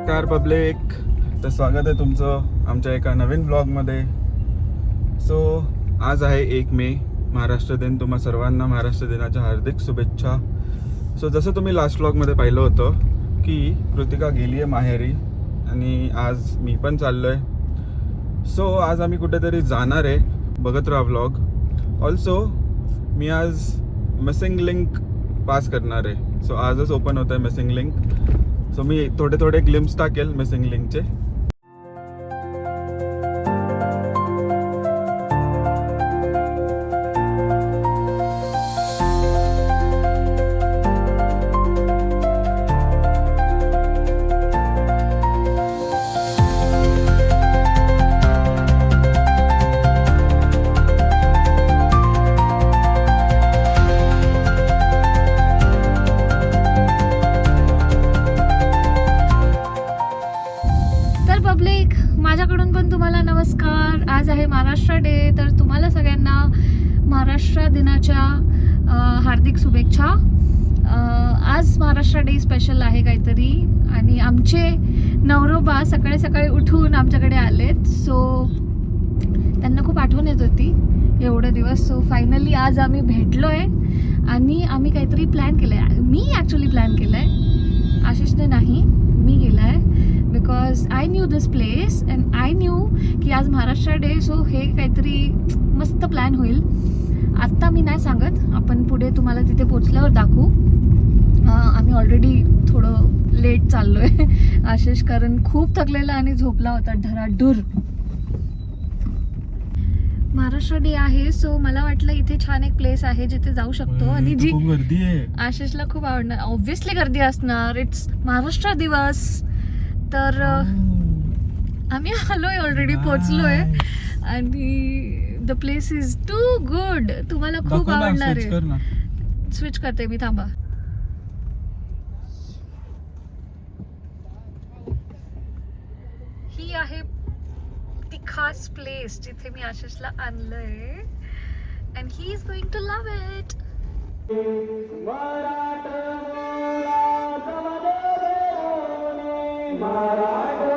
नमस्कार पब्लिक, तर स्वागत आहे तुमचं आमच्या एका नवीन ब्लॉगमध्ये. सो आज आहे 1 मे, महाराष्ट्र दिन. तुम्हा सर्वांना महाराष्ट्र दिनाच्या हार्दिक शुभेच्छा. सो जसं तुम्ही लास्ट ब्लॉगमध्ये पाहिलं होतं की कृतिका गेली आहे माहेरी आणि आज मी पण चाललो आहे. सो आज आम्ही कुठेतरी जाणार आहे, बघत राहा ब्लॉग. ऑल्सो मी आज मिसिंग लिंक पास करणार आहे. सो आजच ओपन होत आहे मिसिंग लिंक. सो मी थोडे ग्लिम्स टाकेल मिसिंग लिंकचे. माझ्याकडून पण तुम्हाला नमस्कार. आज आहे महाराष्ट्र डे, तर तुम्हाला सगळ्यांना महाराष्ट्र दिनाच्या हार्दिक शुभेच्छा. आज महाराष्ट्र डे स्पेशल आहे काहीतरी, आणि आमचे नवरोबा सकाळी सकाळी उठून आमच्याकडे आलेत. सो त्यांना खूप आठवण येत होती एवढे दिवस. सो फायनली आज आम्ही भेटलो आहे आणि आम्ही काहीतरी प्लॅन केलं आहे. मी ॲक्च्युली प्लॅन केलं आहे, आशिषने नाही, मी केलं आहे. Because I new this place and I new की आज महाराष्ट्र डे. सो हे काहीतरी मस्त प्लॅन होईल. आत्ता मी नाही सांगत, आपण पुढे तुम्हाला तिथे पोचल्यावर दाखवू. आम्ही ऑलरेडी थोडं लेट चाललो आहे आशिष, कारण खूप थकलेला आणि झोपला होता ढराढूर. महाराष्ट्र डे आहे, सो मला वाटलं इथे छान एक प्लेस आहे जिथे जाऊ शकतो, आणि जी गर्दी आहे. आशिषला खूप आवडणार. ऑब्व्हियसली गर्दी असणार, इट्स महाराष्ट्र दिवस. तर आम्ही आलोय, ऑलरेडी पोचलोय, आणि the place is too good. तुम्हाला खूप आवडणार आहे. स्विच करते मी, थांबा. ही आहे ती खास प्लेस जिथे मी आशिषला आणलंय, and he is going to love it. Maharashtra